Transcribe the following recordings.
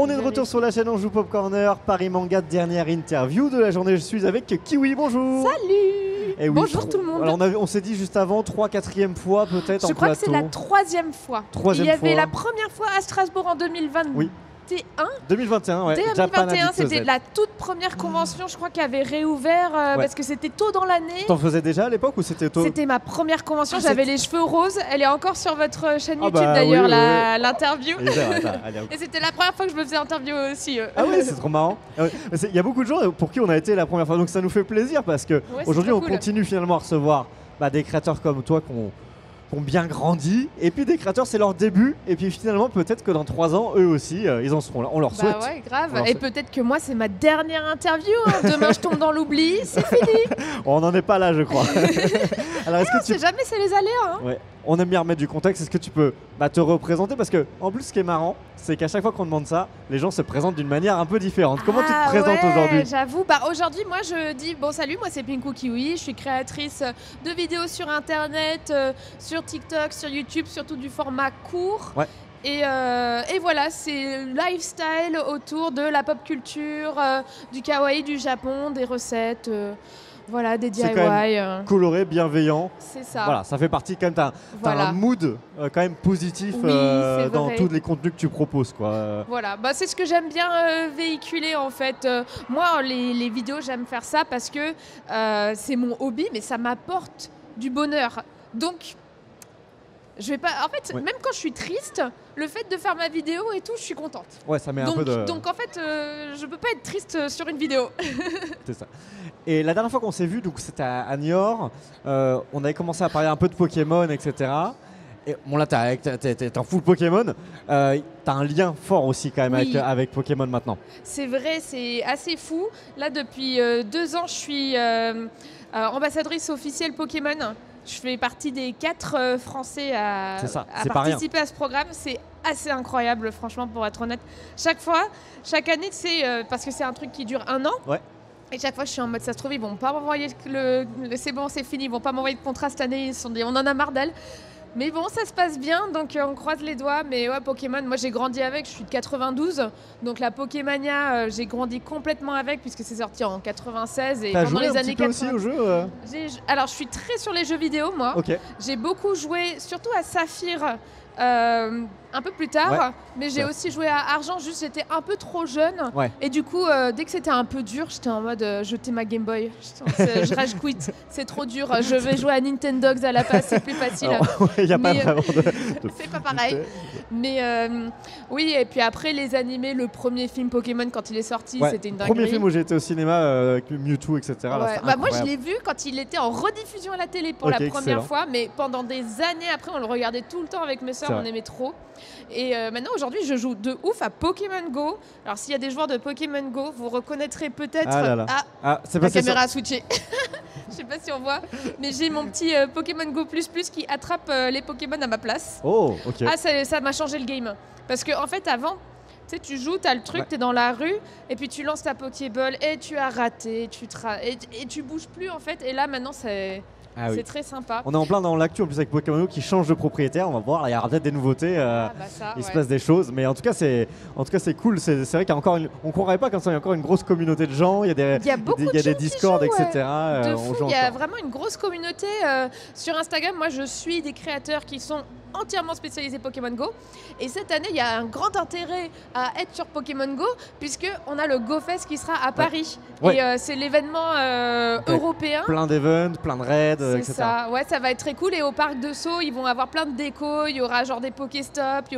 On est de retour sur la chaîne On Joue Pop Corner, Paris Manga, dernière interview de la journée. Je suis avec Kiwi, bonjour. Salut. Oui, bonjour tout le monde. Alors on s'est dit juste avant, 3-4e fois peut-être en plateau. Je crois que c'est la 3e fois. Il y avait la première fois à Strasbourg en 2022. Oui. 2021, ouais. 2021, c'était la toute première convention, je crois, qui avait réouvert parce que c'était tôt dans l'année. T'en faisais déjà à l'époque ou c'était tôt? C'était ma première convention, j'avais les cheveux roses. Elle est encore sur votre chaîne YouTube d'ailleurs, l'interview. Et c'était la première fois que je me faisais interviewer aussi. Ah oui, c'est trop marrant. Il y a beaucoup de gens pour qui on a été la première fois, donc ça nous fait plaisir parce que aujourd'hui on continue finalement à recevoir des créateurs comme toi qui ont bien grandi, et puis des créateurs c'est leur début, et puis finalement peut-être que dans 3 ans eux aussi ils en seront là, on leur souhaite. Ouais, grave, et peut-être que moi c'est ma dernière interview, demain je tombe dans l'oubli, c'est fini. On n'en est pas là je crois. Alors, on sait jamais, c'est les aléas. Ouais. On aime bien remettre du contexte, est-ce que tu peux te représenter, parce que en plus ce qui est marrant c'est qu'à chaque fois qu'on demande ça, les gens se présentent d'une manière un peu différente. Comment tu te présentes aujourd'hui? J'avoue, aujourd'hui moi je dis bon salut, moi c'est Pinku Kiwi, je suis créatrice de vidéos sur internet, sur TikTok, sur YouTube, surtout du format court. Ouais. Et voilà, c'est lifestyle autour de la pop culture, du kawaii du Japon, des recettes. Voilà, des DIY. C'est quand même coloré, bienveillant. C'est ça. Voilà, ça fait partie quand même, t'as un mood quand même positif dans tous les contenus que tu proposes, quoi. Voilà, c'est ce que j'aime bien véhiculer en fait. Moi, les vidéos, j'aime faire ça parce que c'est mon hobby, mais ça m'apporte du bonheur. Donc, je vais pas. En fait, même quand je suis triste, le fait de faire ma vidéo et tout, je suis contente. Ouais, ça met un peu de. Donc en fait, je peux pas être triste sur une vidéo. C'est ça. Et la dernière fois qu'on s'est vu, donc c'était à Niort, on avait commencé à parler un peu de Pokémon, etc. Et bon là, t'es en full Pokémon. T'as un lien fort aussi quand même avec Pokémon maintenant. C'est vrai, c'est assez fou. Là, depuis 2 ans, je suis ambassadrice officielle Pokémon. Je fais partie des 4 Français à participer à ce programme. C'est assez incroyable, franchement, pour être honnête. Chaque année, parce que c'est un truc qui dure 1 an. Ouais. Et chaque fois, je suis en mode, ça se trouve, ils vont pas m'envoyer c'est bon, c'est fini, ils vont pas m'envoyer de contrat cette année. On en a marre d'elle. Mais bon, ça se passe bien, donc on croise les doigts. Mais ouais, Pokémon, moi j'ai grandi avec, je suis de 92. Donc la Pokémania, j'ai grandi complètement avec, puisque c'est sorti en 96. Et pendant les années 80. Aussi au jeu Alors je suis très sur les jeux vidéo, moi. Okay. J'ai beaucoup joué, surtout à Saphir. Un peu plus tard, mais j'ai aussi joué à Argent, juste j'étais un peu trop jeune et du coup dès que c'était un peu dur, j'étais en mode jeter ma Game Boy, je rage quit, c'est trop dur, je vais jouer à Nintendogs à la place, c'est plus facile. Il n'y a pas vraiment c'est pas pareil. Mais oui, et puis après les animés, le premier film Pokémon quand il est sorti, c'était une dinguerie. Le premier film où j'ai été au cinéma avec Mewtwo, etc. Là, moi je l'ai vu quand il était en rediffusion à la télé pour la première fois, mais pendant des années après on le regardait tout le temps avec mes sœurs, on aimait trop. Et maintenant aujourd'hui je joue de ouf à Pokémon Go. Alors s'il y a des joueurs de Pokémon Go, vous reconnaîtrez peut-être la caméra switchée. Je sais pas si on voit, mais j'ai mon petit Pokémon Go++ qui attrape les Pokémon à ma place. Oh, ok. Ça m'a changé le game. Parce que en fait avant, tu sais, tu joues, t'as le truc, t'es dans la rue, et puis tu lances ta Pokéball et tu as raté, et tu bouges plus en fait. Et là maintenant c'est très sympa. On est en plein dans l'actu en plus avec Pokémon Go qui change de propriétaire. On va voir, il y aura peut-être des nouveautés. Il se passe des choses, mais en tout cas c'est cool. C'est vrai qu'il y a encore on croirait pas comme ça. Il y a encore une grosse communauté de gens. Il y a des Discord, etc. Il y a vraiment une grosse communauté sur Instagram. Moi, je suis des créateurs qui sont entièrement spécialisés Pokémon Go. Et cette année, il y a un grand intérêt à être sur Pokémon Go puisque on a le GoFest qui sera à Paris. Et c'est l'événement européen. Plein d'events, plein de raids. C'est ça, ça va être très cool. Et au parc de Sceaux, ils vont avoir plein de décos. Il y aura genre des Pokéstop, il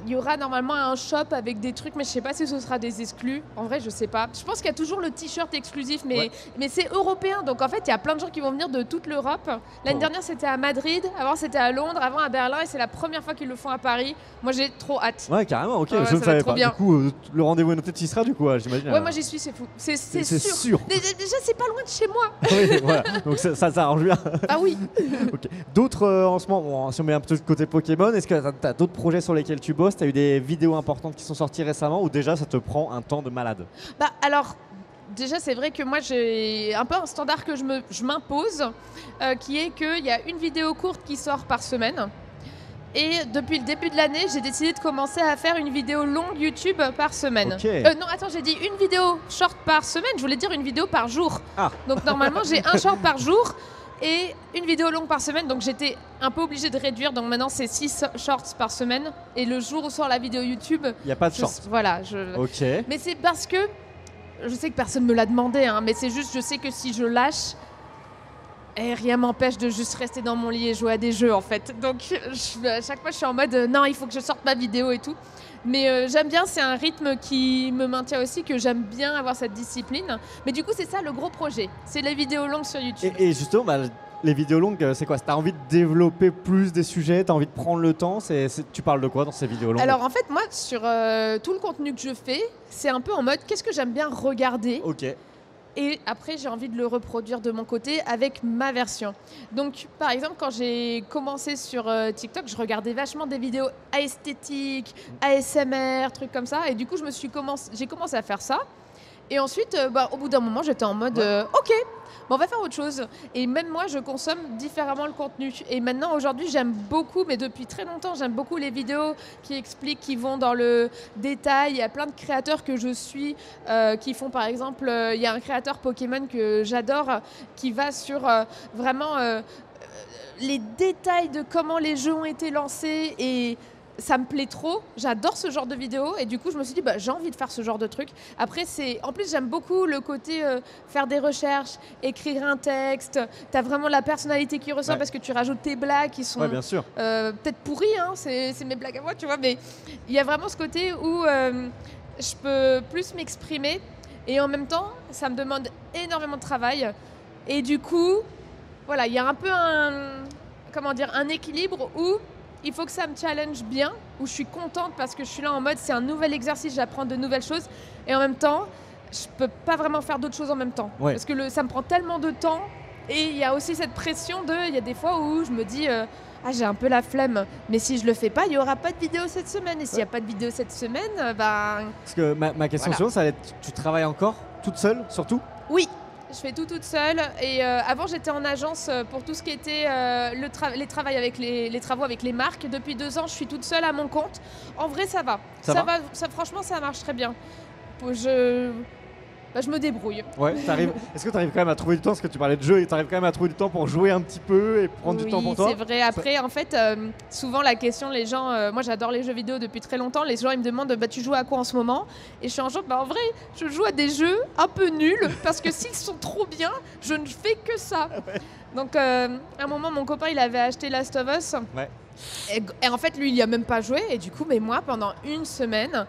y aura normalement un shop avec des trucs, mais je sais pas si ce sera des exclus. En vrai, je sais pas. Je pense qu'il y a toujours le t-shirt exclusif, mais c'est européen. Donc en fait, il y a plein de gens qui vont venir de toute l'Europe. L'année dernière, c'était à Madrid. Avant, c'était à Londres. Avant, à Berlin. Et c'est la première fois qu'ils le font à Paris. Moi, j'ai trop hâte. Ouais, carrément. Ok. Je ne savais pas. Du coup, le rendez-vous est noté. Tu y seras du coup, j'imagine. Ouais, moi j'y suis. C'est fou. C'est sûr. Déjà, c'est pas loin de chez moi. Oui, voilà. Donc ça arrange bien. Ah oui. Okay. D'autres en ce moment, si on met un peu de côté Pokémon, est-ce que tu as d'autres projets sur lesquels tu bosses? Tu as eu des vidéos importantes qui sont sorties récemment ou déjà ça te prend un temps de malade? Alors, déjà c'est vrai que moi j'ai un peu un standard que je m'impose qui est qu'il y a une vidéo courte qui sort par semaine. Et depuis le début de l'année, j'ai décidé de commencer à faire une vidéo longue YouTube par semaine. Non, attends, j'ai dit une vidéo short par semaine. Je voulais dire une vidéo par jour. Donc normalement, j'ai un short par jour et une vidéo longue par semaine. Donc j'étais un peu obligée de réduire. Donc maintenant, c'est 6 shorts par semaine. Et le jour où sort la vidéo YouTube... Il n'y a pas de shorts. Voilà. Ok. Mais c'est parce que... Je sais que personne ne me l'a demandé, hein, mais c'est juste, je sais que si je lâche... Et rien m'empêche de juste rester dans mon lit et jouer à des jeux en fait. Donc à chaque fois je suis en mode non, il faut que je sorte ma vidéo et tout. Mais j'aime bien, c'est un rythme qui me maintient aussi, que j'aime bien avoir cette discipline. Mais du coup c'est ça le gros projet, c'est les vidéos longues sur YouTube. Et justement, les vidéos longues, c'est quoi? T'as envie de développer plus des sujets, t'as envie de prendre le temps, tu parles de quoi dans ces vidéos longues? Alors en fait moi sur tout le contenu que je fais, c'est un peu en mode qu'est-ce que j'aime bien regarder. Ok. Et après, j'ai envie de le reproduire de mon côté avec ma version. Donc, par exemple, quand j'ai commencé sur TikTok, je regardais vachement des vidéos esthétiques, ASMR, trucs comme ça. Et du coup, j'ai commencé à faire ça. Et ensuite, au bout d'un moment, j'étais en mode OK, on va faire autre chose. Et même moi, je consomme différemment le contenu. Et maintenant, aujourd'hui, j'aime beaucoup, mais depuis très longtemps, j'aime beaucoup les vidéos qui expliquent, qui vont dans le détail. Il y a plein de créateurs que je suis qui font, par exemple, il y a un créateur Pokémon que j'adore qui va sur vraiment les détails de comment les jeux ont été lancés et... Ça me plaît trop, j'adore ce genre de vidéo et du coup je me suis dit j'ai envie de faire ce genre de truc. Après en plus j'aime beaucoup le côté faire des recherches, écrire un texte, t'as vraiment la personnalité qui ressort parce que tu rajoutes tes blagues qui sont bien sûr. Peut-être pourries, hein, c'est mes blagues à moi tu vois, mais il y a vraiment ce côté où je peux plus m'exprimer et en même temps ça me demande énormément de travail et du coup voilà il y a un peu un équilibre où il faut que ça me challenge bien, où je suis contente parce que je suis là en mode c'est un nouvel exercice, j'apprends de nouvelles choses. Et en même temps, je peux pas vraiment faire d'autres choses en même temps. Parce que ça me prend tellement de temps. Et il y a aussi cette pression il y a des fois où je me dis j'ai un peu la flemme. Mais si je le fais pas, il y aura pas de vidéo cette semaine. Et s'il y a pas de vidéo cette semaine, Parce que ma question suivante, ça va être, tu travailles encore toute seule, surtout? Oui. Je fais tout toute seule et avant j'étais en agence pour tout ce qui était les travaux avec les marques. Depuis 2 ans je suis toute seule à mon compte. En vrai ça va. Franchement ça marche très bien. Je me débrouille. Ouais, est-ce que tu arrives quand même à trouver du temps? Parce que tu parlais de jeu et tu arrives quand même à trouver du temps pour jouer un petit peu et prendre du temps pour toi? Oui, c'est vrai. Après, en fait, souvent la question, les gens, moi j'adore les jeux vidéo depuis très longtemps, les gens ils me demandent tu joues à quoi en ce moment? Et je suis en genre, en vrai, je joue à des jeux un peu nuls parce que s'ils sont trop bien, je ne fais que ça. Donc, à un moment, mon copain il avait acheté Last of Us. Ouais. Et en fait, lui il y a même pas joué. Et du coup, moi pendant une semaine,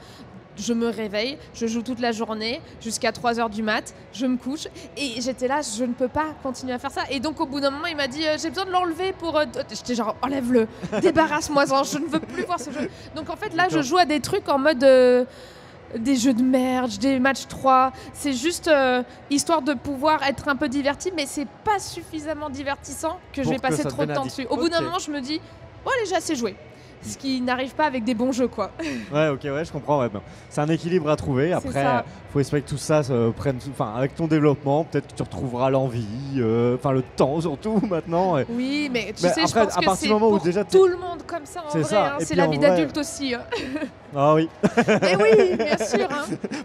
je me réveille, je joue toute la journée jusqu'à 3h du mat, je me couche et j'étais là, je ne peux pas continuer à faire ça. Et donc au bout d'un moment, il m'a dit j'ai besoin de l'enlever pour... J'étais genre enlève-le, débarrasse-moi-en, je ne veux plus voir ce jeu. Donc en fait là, je joue à des trucs en mode... des jeux de merge, des matchs 3, c'est juste histoire de pouvoir être un peu diverti, mais c'est pas suffisamment divertissant que je vais passer trop de temps dessus. Au bout d'un moment, je me dis, bon allez, j'ai assez joué. Ce qui n'arrive pas avec des bons jeux, quoi. Ouais, ok, je comprends. Ouais, c'est un équilibre à trouver. Après, faut espérer que tout ça prenne. Enfin, avec ton développement, peut-être que tu retrouveras l'envie, le temps surtout maintenant. Oui, mais tu sais, après, je pense que c'est pour tout le monde comme ça en vrai. C'est la vie d'adulte aussi. Ah oui. Mais oui, bien sûr.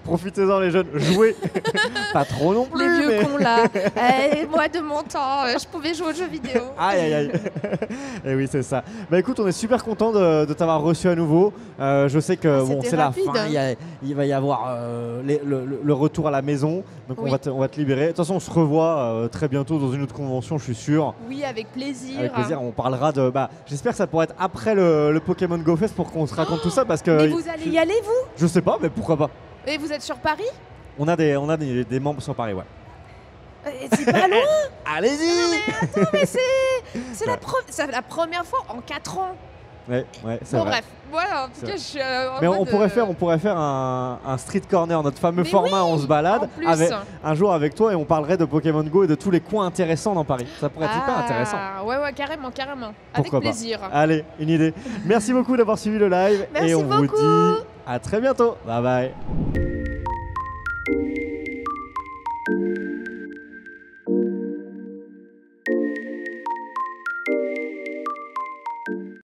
Profitez-en les jeunes, jouez. Pas trop non plus. Les vieux cons là. Moi de mon temps, je pouvais jouer aux jeux vidéo. Aïe. Et oui, c'est ça. Écoute, on est super content de t'avoir reçu à nouveau. Je sais que c'est la fin. Il va y avoir le retour à la maison. Donc on va te libérer. De toute façon, on se revoit très bientôt dans une autre convention, je suis sûr. Oui, avec plaisir. Avec plaisir. On parlera de. J'espère que ça pourrait être après le Pokémon Go Fest pour qu'on se raconte tout ça parce que. Mais vous allez y aller, vous? Je sais pas, mais pourquoi pas. Et vous êtes sur Paris? On a des membres sur Paris, ouais. C'est pas loin. Allez-y. Non mais attends, mais c'est la première fois en 4 ans. Ouais, c'est vrai. Bref, voilà, en tout cas, je suis mais on pourrait faire un street corner, notre fameux format, on se balade un jour avec toi et on parlerait de Pokémon Go et de tous les coins intéressants dans Paris. Ça pourrait être hyper intéressant. Ouais, carrément. Avec plaisir. Allez, une idée. Merci beaucoup d'avoir suivi le live. Merci et on beaucoup. vous dit à très bientôt. Bye bye.